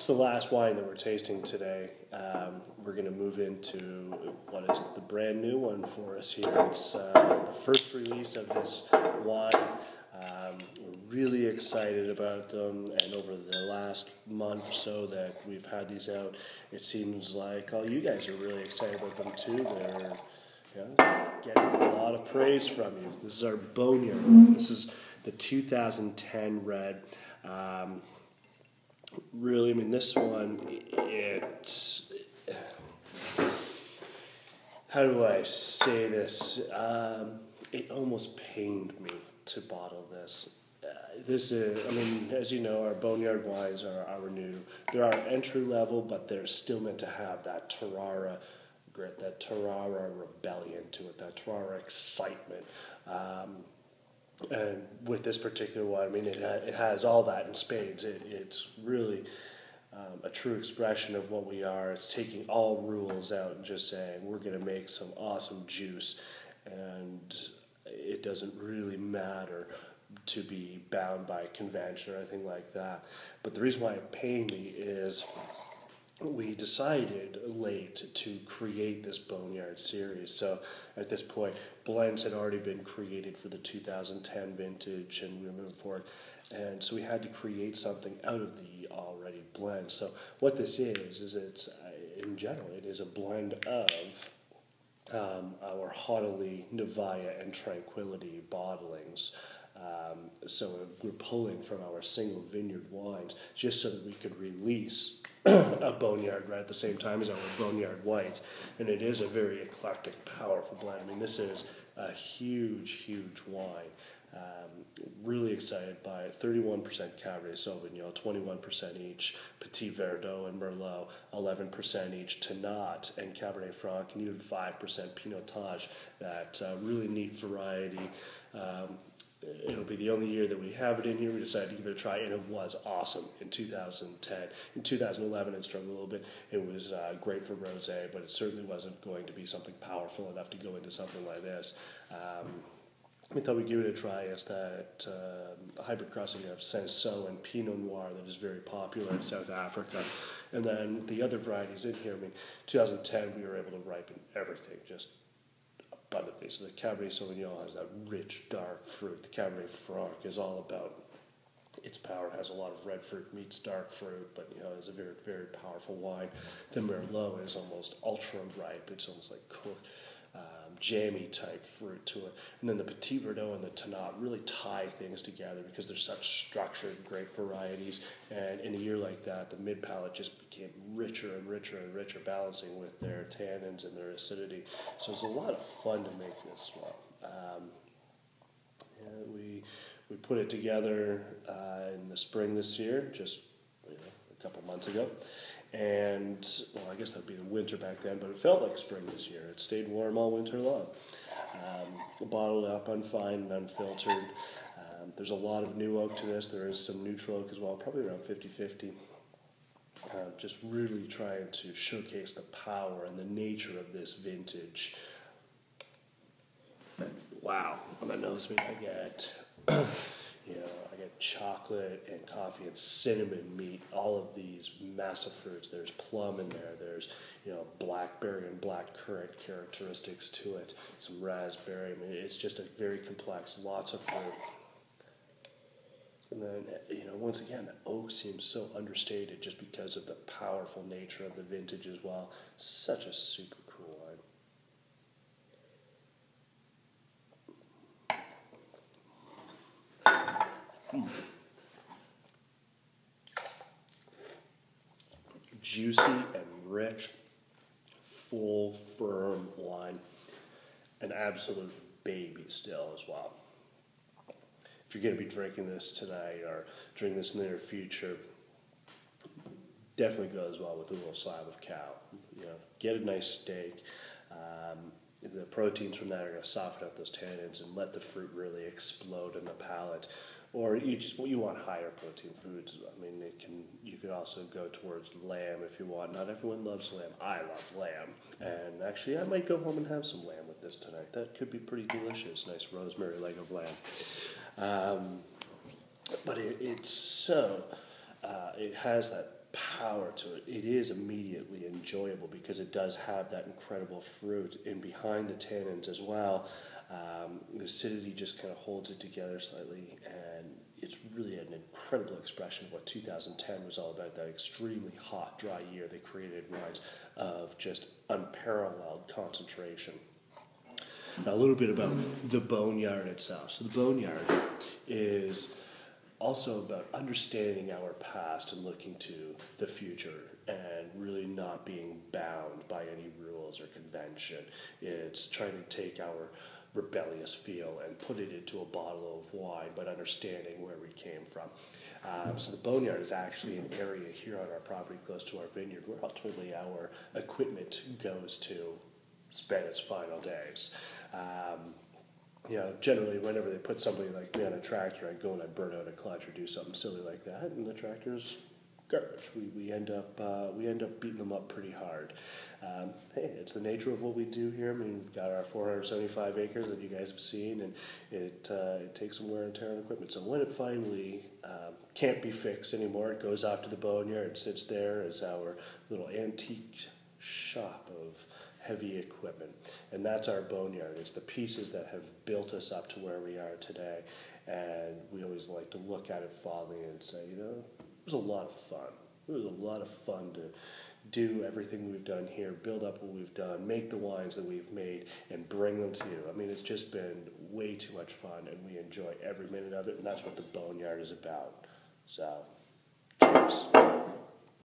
It's the last wine that we're tasting today. We're going to move into what is the brand new one for us here. It's the first release of this wine. We're really excited about them, and over the last month or so that we've had these out, it seems like all you guys are really excited about them too. They're getting a lot of praise from you. This is our Boneyard. This is the 2010 Red. Really, I mean, this one, it's, how do I say this? It almost pained me to bottle this. This is, I mean, as you know, our Boneyard wines are new. They're our entry level, but they're still meant to have that Tarara grit, that Tarara rebellion to it, that Tarara excitement. And with this particular one, I mean, it has all that in spades. It's really a true expression of what we are. It's taking all rules out and just saying, we're going to make some awesome juice, and it doesn't really matter to be bound by convention or anything like that. But the reason why it pained me is we decided late to create this Boneyard series. So at this point, blends had already been created for the 2010 vintage, and we were moving forward. And so we had to create something out of the already blend. So what this is it's, in general, it is a blend of our Hautily, Nevaya, and Tranquility bottlings. So we're pulling from our single vineyard wines just so that we could release a Boneyard Red at the same time as our Boneyard White. And it is a very eclectic, powerful blend. I mean, this is a huge, huge wine. Really excited by it. 31% Cabernet Sauvignon, 21% each Petit, Verdot, and Merlot, 11% each Tannat and Cabernet Franc, and even 5% Pinotage. That really neat variety. It'll be the only year that we have it in here. We decided to give it a try, and it was awesome in 2010. In 2011, it struggled a little bit. It was great for rosé, but it certainly wasn't going to be something powerful enough to go into something like this. We thought we'd give it a try as that hybrid crossing of Cinsault and Pinot Noir that is very popular in South Africa. And then the other varieties in here, I mean, 2010, we were able to ripen everything just abundantly. So the Cabernet Sauvignon has that rich, dark fruit. The Cabernet Franc is all about its power. It has a lot of red fruit, meets dark fruit, but it's a very, very powerful wine. The Merlot is almost ultra ripe. It's almost like cooked, jammy type fruit to it. And then the Petit, Verdot, and the Tannat really tie things together because they're such structured, great varieties. And in a year like that, the mid palate just became richer and richer and richer, balancing with their tannins and their acidity. So it's a lot of fun to make this one. We put it together in the spring this year, just a couple months ago. And, well, I guess that would be the winter back then, but it felt like spring this year. It stayed warm all winter long. Bottled up, unfined, and unfiltered. There's a lot of new oak to this. There is some neutral oak as well, probably around 50-50. Just really trying to showcase the power and the nature of this vintage. Wow, on the nose, I get, I get chocolate and coffee and cinnamon meat, all of these massive fruits. There's plum in there. There's, blackberry and blackcurrant characteristics to it. Some raspberry. I mean, it's just a very complex, lots of fruit. And then, once again, the oak seems so understated just because of the powerful nature of the vintage as well. Such a super cool wine. Juicy and rich, full, firm wine. An absolute baby still as well. If you're going to be drinking this tonight or drinking this in the near future, definitely goes well with a little slab of cow. Get a nice steak. The proteins from that are going to soften up those tannins and let the fruit really explode in the palate. Or you want higher protein foods. I mean, you could also go towards lamb if you want. Not everyone loves lamb. I love lamb. And actually, I might go home and have some lamb with this tonight. That could be pretty delicious. Nice rosemary leg of lamb. But it's so, it has that power to it. It is immediately enjoyable because it does have that incredible fruit in behind the tannins as well. The acidity just kind of holds it together slightly, and it's really an incredible expression of what 2010 was all about, that extremely hot, dry year. They created wines of just unparalleled concentration. Now, a little bit about the Boneyard itself. So the Boneyard is also about understanding our past and looking to the future and really not being bound by any rules or convention. It's trying to take our rebellious feel and put it into a bottle of wine, but understanding where we came from. So the Boneyard is actually an area here on our property close to our vineyard where ultimately our equipment goes to spend its final days. Generally whenever they put somebody like me on a tractor, I go and I burn out a clutch or do something silly like that, and the tractor's garbage. We end up beating them up pretty hard. Hey, it's the nature of what we do here. I mean, we've got our 475 acres that you guys have seen, and it takes some wear and tear on equipment. So when it finally can't be fixed anymore, it goes off to the Boneyard. It sits there as our little antique shop of heavy equipment, and that's our Boneyard. It's the pieces that have built us up to where we are today, and we always like to look at it fondly and say, it was a lot of fun. It was a lot of fun to do everything we've done here, build up what we've done, make the wines that we've made, and bring them to you. I mean, it's just been way too much fun, and we enjoy every minute of it, and that's what the Boneyard is about. So, cheers.